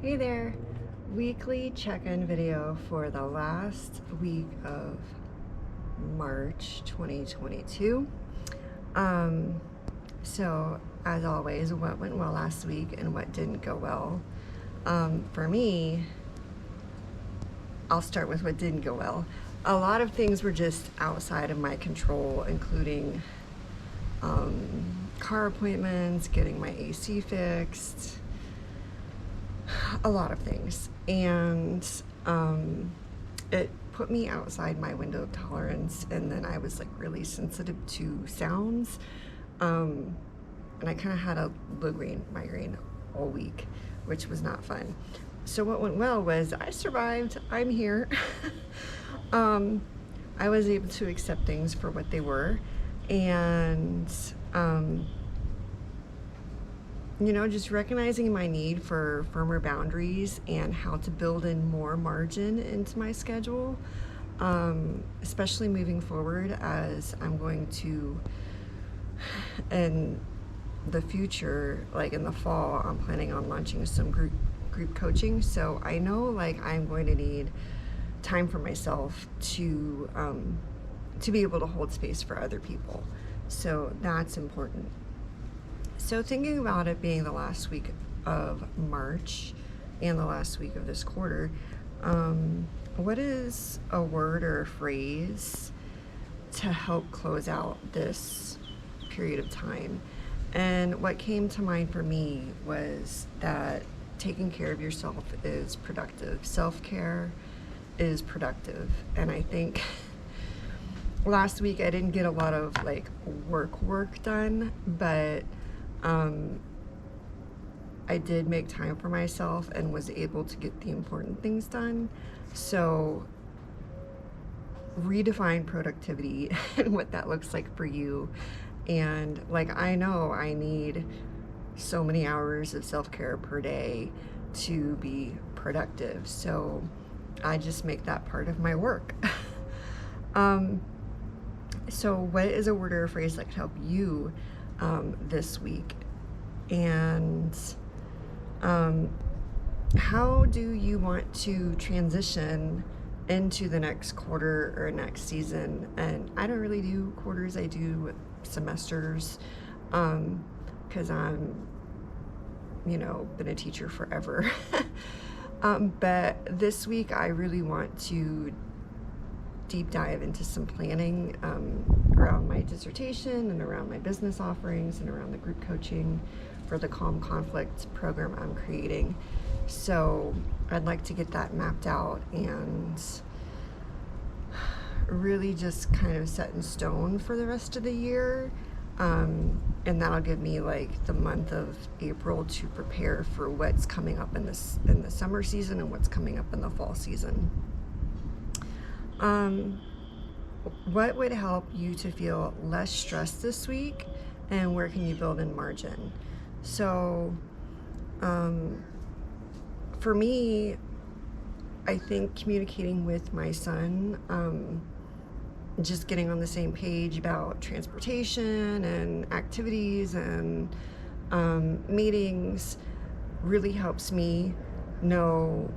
Hey there, weekly check-in video for the last week of March 2022. So as always, what went well last week and what didn't go well. For me, I'll start with what didn't go well. A lot of things were just outside of my control, including car appointments, getting my AC fixed, a lot of things, and it put me outside my window of tolerance, and then I was like really sensitive to sounds, and I kind of had a low-grade migraine all week, which was not fun. So what went well was I survived. I'm here. I was able to accept things for what they were, and just recognizing my need for firmer boundaries and how to build in more margin into my schedule, especially moving forward, as I'm going to, in the future, like in the fall, I'm planning on launching some group coaching. So I know like I'm going to need time for myself to be able to hold space for other people. So that's important. So thinking about it being the last week of March and the last week of this quarter, what is a word or a phrase to help close out this period of time? And what came to mind for me was that taking care of yourself is productive. Self-care is productive. And I think last week I didn't get a lot of like work done, but I did make time for myself and was able to get the important things done. So redefine productivity and what that looks like for you. And like, I know I need so many hours of self-care per day to be productive. So I just make that part of my work. So what is a word or a phrase that could help you this week? And how do you want to transition into the next quarter or next season? And I don't really do quarters, I do semesters, because I'm, been a teacher forever. But this week I really want to deep dive into some planning around my dissertation and around my business offerings and around the group coaching for the Calm Conflict program I'm creating. So I'd like to get that mapped out and really just kind of set in stone for the rest of the year. And that'll give me like the month of April to prepare for what's coming up in the summer season and what's coming up in the fall season. What would help you to feel less stressed this week, and where can you build in margin? So for me, I think communicating with my son, just getting on the same page about transportation and activities and meetings really helps me know,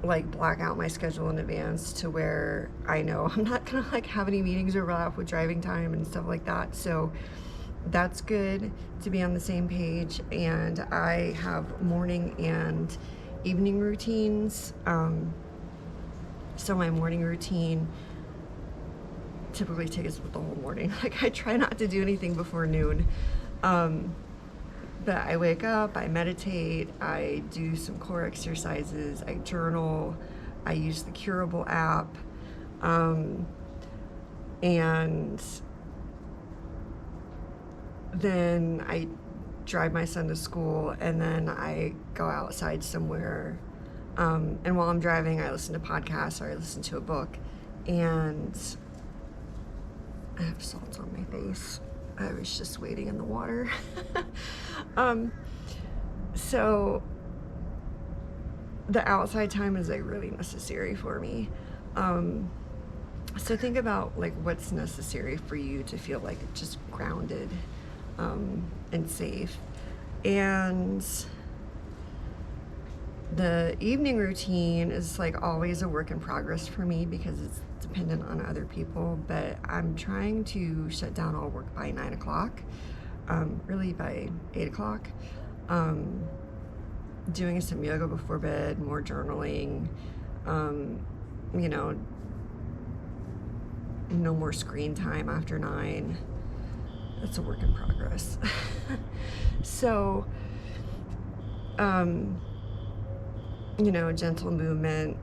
like, black out my schedule in advance to where I know I'm not gonna like have any meetings overlap with driving time and stuff like that. So that's good to be on the same page. And I have morning and evening routines. So my morning routine typically takes the whole morning. Like, I try not to do anything before noon. But I wake up, I meditate, I do some core exercises, I journal, I use the Curable app, and then I drive my son to school, and then I go outside somewhere, and while I'm driving I listen to podcasts or I listen to a book. And I have salt on my face. I was just waiting in the water. So the outside time is like really necessary for me. So think about like what's necessary for you to feel like just grounded and safe. And The evening routine is like always a work in progress for me because it's dependent on other people, but I'm trying to shut down all work by 9 o'clock, really by 8 o'clock. Doing some yoga before bed, more journaling, you know, no more screen time after 9. That's a work in progress. So, you know, gentle movement,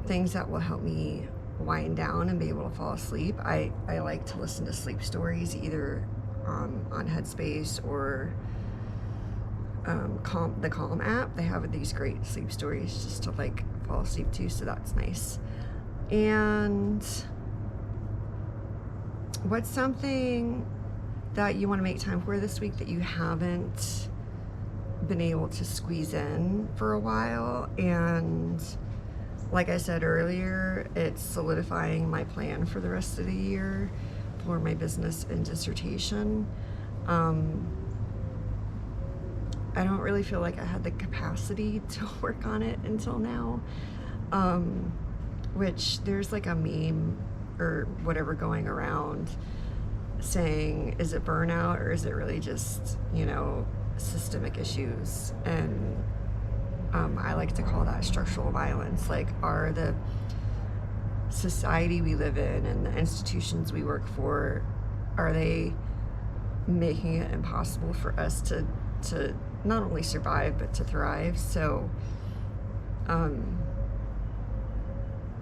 things that will help me wind down and be able to fall asleep. I like to listen to sleep stories, either on Headspace or the Calm app. They have these great sleep stories just to like fall asleep to, so that's nice. And what's something that you want to make time for this week that you haven't been able to squeeze in for a while? And like I said earlier, it's solidifying my plan for the rest of the year for my business and dissertation. I don't really feel like I had the capacity to work on it until now, which there's like a meme or whatever going around saying, is it burnout or is it really just, you know, systemic issues? And I like to call that structural violence. Like, are the society we live in and the institutions we work for, are they making it impossible for us to not only survive but to thrive? So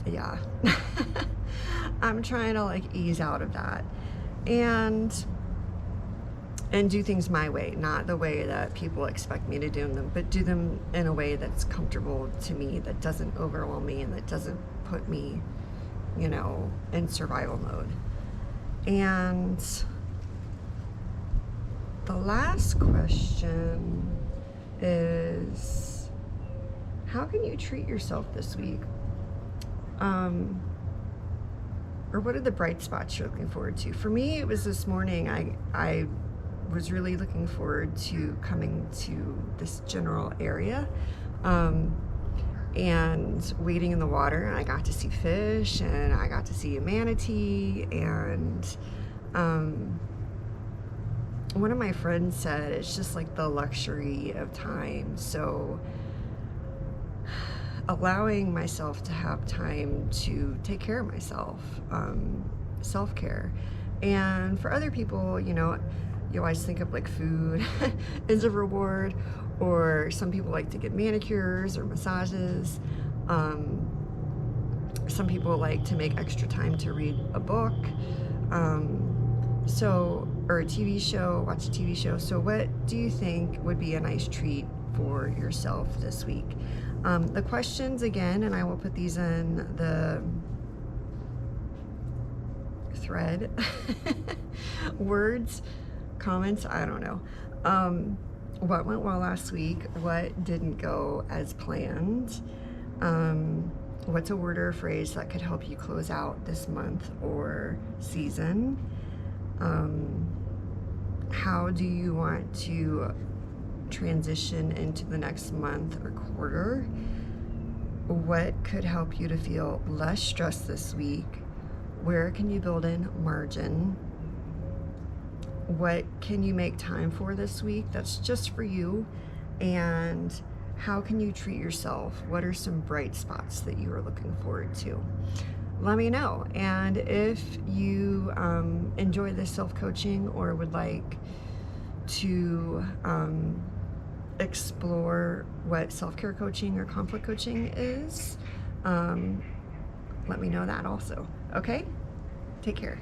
yeah. I'm trying to like ease out of that and do things my way, not the way that people expect me to do them, but do them in a way that's comfortable to me, that doesn't overwhelm me, and that doesn't put me, you know, in survival mode. And the last question is, how can you treat yourself this week? Or what are the bright spots you're looking forward to? For me, it was this morning. I was really looking forward to coming to this general area and wading in the water, and I got to see fish, and I got to see a manatee, and one of my friends said it's just like the luxury of time. So allowing myself to have time to take care of myself, self-care. And for other people, you know, you always think of like food as a reward, or some people like to get manicures or massages. Some people like to make extra time to read a book, or a TV show, watch a TV show. So what do you think would be a nice treat for yourself this week? The questions again, and I will put these in the thread, words, comments, I don't know. What went well last week? What didn't go as planned? What's a word or a phrase that could help you close out this month or season? How do you want to transition into the next month or quarter? What could help you to feel less stressed this week? Where can you build in margin? What can you make time for this week that's just for you? And how can you treat yourself? What are some bright spots that you are looking forward to? Let me know. And if you enjoy this self-coaching or would like to explore what self-care coaching or conflict coaching is, let me know that also. Okay? Take care.